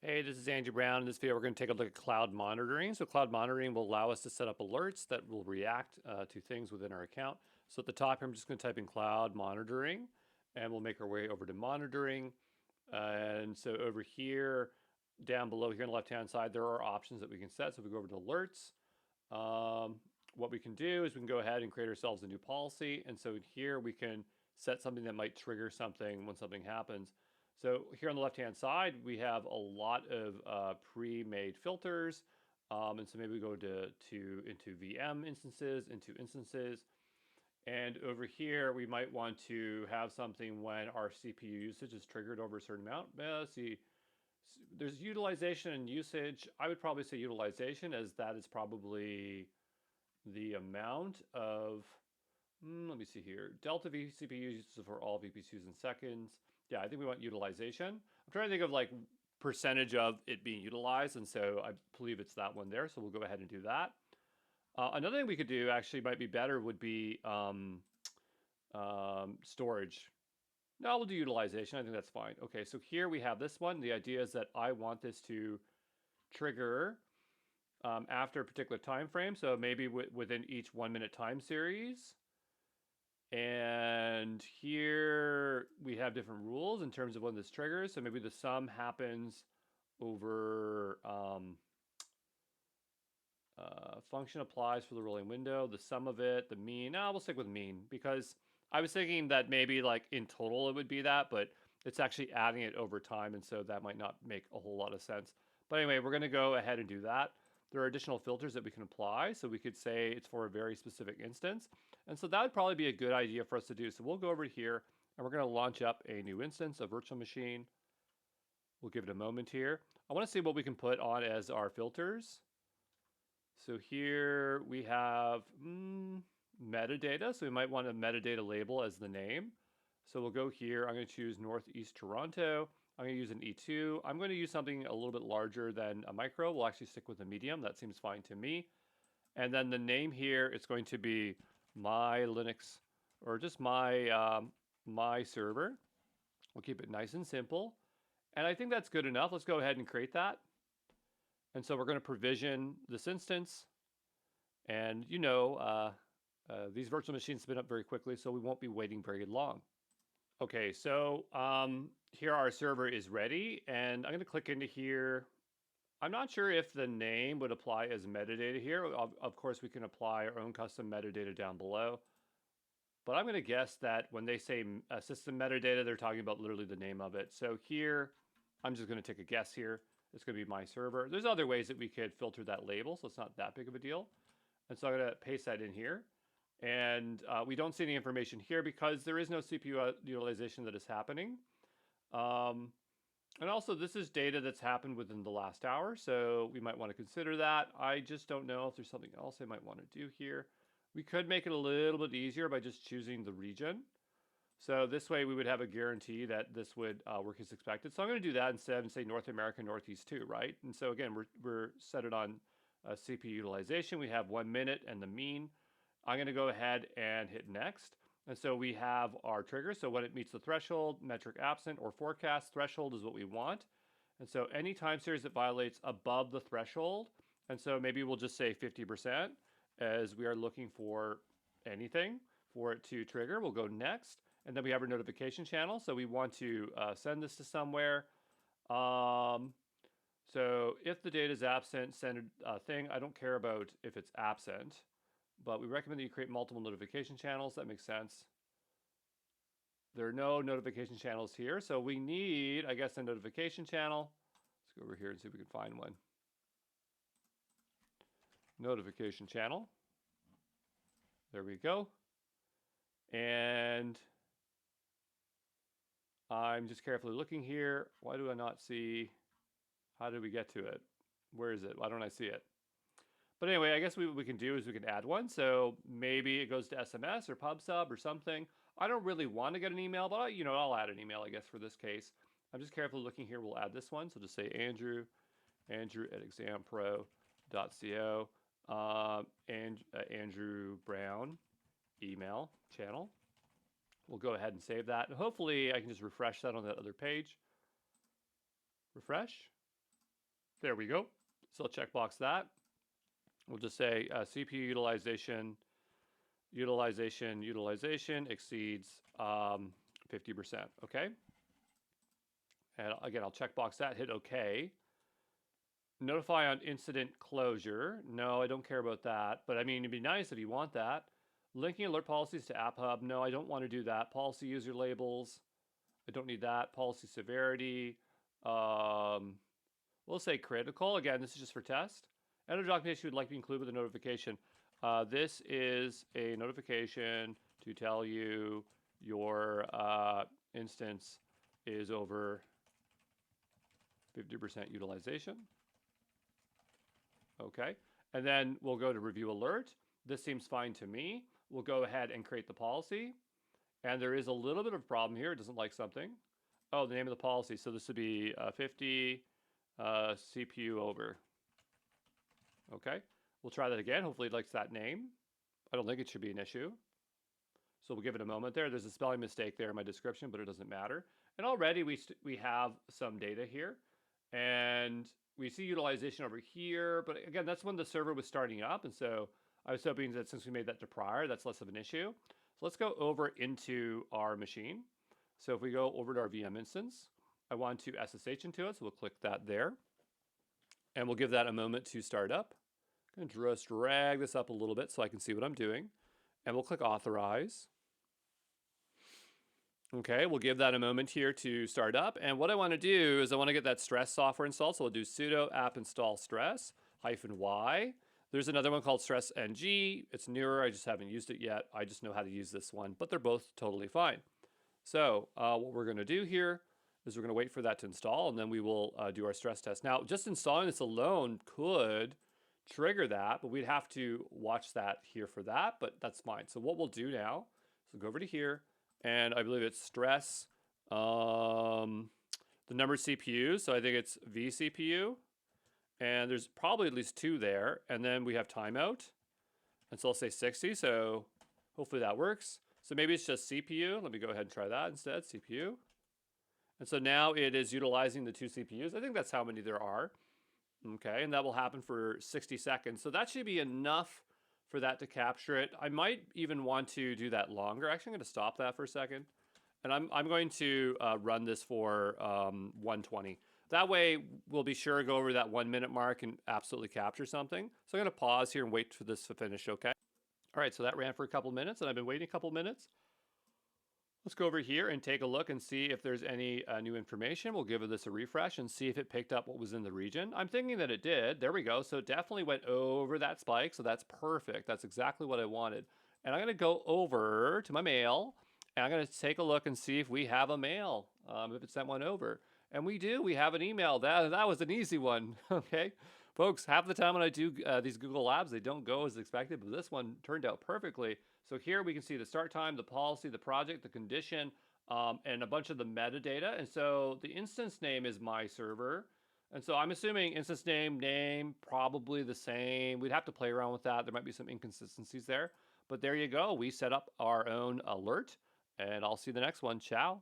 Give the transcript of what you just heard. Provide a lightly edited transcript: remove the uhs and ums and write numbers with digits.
Hey, this is Andrew Brown. In this video, we're going to take a look at cloud monitoring. So cloud monitoring will allow us to set up alerts that will react to things within our account. So at the top here, I'm just going to type in cloud monitoring, and we'll make our way over to monitoring. And so over here, down below here on the left-hand side, there are options that we can set. So if we go over to alerts, what we can do is we can go ahead and create ourselves a new policy. And so here we can set something that might trigger something when something happens. So here on the left-hand side, we have a lot of pre-made filters. And so maybe we go into VM instances, into instances. And over here, we might want to have something when our CPU usage is triggered over a certain amount. Let's see, there's utilization and usage. I would probably say utilization, as that is probably the amount of, let me see here, delta VCP usage for all VPCs in seconds. Yeah, I think we want utilization. I'm trying to think of like percentage of it being utilized, and so I believe it's that one there, so we'll go ahead and do that. Another thing we could do actually might be better would be storage. No, we'll do utilization. I think that's fine. Okay, so here we have this one. The idea is that I want this to trigger after a particular time frame, so maybe within each 1 minute time series. And here we have different rules in terms of when this triggers. So maybe the sum happens over function applies for the rolling window, the sum of it, the mean. No, we'll stick with mean because I was thinking that maybe like in total it would be that, but it's actually adding it over time. And so that might not make a whole lot of sense. But anyway, we're going to go ahead and do that. There are additional filters that we can apply. So we could say it's for a very specific instance. And so that would probably be a good idea for us to do. So we'll go over here and we're going to launch up a new instance, a virtual machine. We'll give it a moment here. I want to see what we can put on as our filters. So here we have metadata. So we might want a metadata label as the name. So we'll go here. I'm going to choose Northeast Toronto. I'm going to use an E2. I'm going to use something a little bit larger than a micro. We'll actually stick with a medium. That seems fine to me. And then the name here is going to be my Linux or just my server. We'll keep it nice and simple. And I think that's good enough. Let's go ahead and create that. And so we're going to provision this instance. And these virtual machines spin up very quickly, so we won't be waiting very long. Okay, so here our server is ready, and I'm going to click into here. I'm not sure if the name would apply as metadata here. Of course, we can apply our own custom metadata down below. But I'm going to guess that when they say system metadata, they're talking about literally the name of it. So here, I'm just going to take a guess here. It's going to be my server. There's other ways that we could filter that label, so it's not that big of a deal. And so I'm going to paste that in here. And we don't see any information here because there is no CPU utilization that is happening. And also, this is data that's happened within the last hour, so we might want to consider that. I just don't know if there's something else I might want to do here. We could make it a little bit easier by just choosing the region. So this way we would have a guarantee that this would work as expected. So I'm going to do that instead and say North America, Northeast 2, right? And so again, we're set it on CPU utilization. We have 1 minute and the mean. I'm going to go ahead and hit next. And so we have our trigger. So when it meets the threshold, metric absent, or forecast, threshold is what we want. And so any time series that violates above the threshold, and so maybe we'll just say 50% as we are looking for anything for it to trigger. We'll go next. And then we have our notification channel. So we want to send this to somewhere. So if the data is absent, send a thing. I don't care about if it's absent, but we recommend that you create multiple notification channels. That makes sense. There are no notification channels here. So we need, I guess, a notification channel. Let's go over here and see if we can find one. Notification channel. There we go. And I'm just carefully looking here. Why do I not see? How did we get to it? Where is it? Why don't I see it? But anyway, I guess what we can do is we can add one. So maybe it goes to SMS or PubSub or something. I don't really want to get an email, but I'll add an email, I guess, for this case. I'm just carefully looking here. We'll add this one. So just say Andrew at exampro.co, and Andrew Brown email channel. We'll go ahead and save that. And hopefully I can just refresh that on that other page. Refresh. There we go. So I'll checkbox that. We'll just say CPU utilization exceeds 50%. Okay. And again, I'll checkbox that, hit OK. Notify on incident closure. No, I don't care about that. But I mean, it'd be nice if you want that. Linking alert policies to App Hub. No, I don't want to do that. Policy user labels. I don't need that. Policy severity. We'll say critical. Again, this is just for test. Enter documentation you would like to include with a notification. This is a notification to tell you your instance is over 50% utilization. Okay. And then we'll go to review alert. This seems fine to me. We'll go ahead and create the policy. And there is a little bit of a problem here. It doesn't like something. Oh, the name of the policy. So this would be 50 CPU over. Okay. We'll try that again. Hopefully it likes that name. I don't think it should be an issue. So we'll give it a moment there. There's a spelling mistake there in my description, but it doesn't matter. And already we have some data here. And we see utilization over here. But again, that's when the server was starting up. And so I was hoping that since we made that to prior, that's less of an issue. So let's go over into our machine. So if we go over to our VM instance, I want to SSH into it. So we'll click that there. And we'll give that a moment to start up. I'm going to just drag this up a little bit so I can see what I'm doing. And we'll click authorize. Okay, we'll give that a moment here to start up. And what I want to do is I want to get that stress software installed. So we'll do sudo app install stress -y. There's another one called stress ng. It's newer. I just haven't used it yet. I just know how to use this one, but they're both totally fine. So what we're going to do here is we're going to wait for that to install, and then we will do our stress test. Now, just installing this alone could trigger that, but we'd have to watch that here for that, but that's fine. So what we'll do now is we'll go over to here, and I believe it's stress, the number of CPUs. So I think it's vCPU, and there's probably at least 2 there. And then we have timeout, and so I'll say 60. So hopefully that works. So maybe it's just CPU. Let me go ahead and try that instead, CPU. And so now it is utilizing the 2 CPUs. I think that's how many there are. Okay, and that will happen for 60 seconds. So that should be enough for that to capture it. I might even want to do that longer. Actually, I'm going to stop that for a second. And I'm going to run this for 120. That way, we'll be sure to go over that 1 minute mark and absolutely capture something. So I'm going to pause here and wait for this to finish, okay? All right, so that ran for a couple minutes, and I've been waiting a couple minutes. Let's go over here and take a look and see if there's any new information. We'll give this a refresh and see if it picked up what was in the region. I'm thinking that it did. There we go. So it definitely went over that spike. So that's perfect. That's exactly what I wanted. And I'm going to go over to my mail, and I'm going to take a look and see if we have a mail, if it sent one over. And we do. We have an email. That was an easy one. Okay. Folks, half the time when I do these Google Labs, they don't go as expected, but this one turned out perfectly. So here we can see the start time, the policy, the project, the condition, and a bunch of the metadata. And so the instance name is my server. And so I'm assuming instance name, probably the same. We'd have to play around with that. There might be some inconsistencies there. But there you go. We set up our own alert, and I'll see you the next one. Ciao.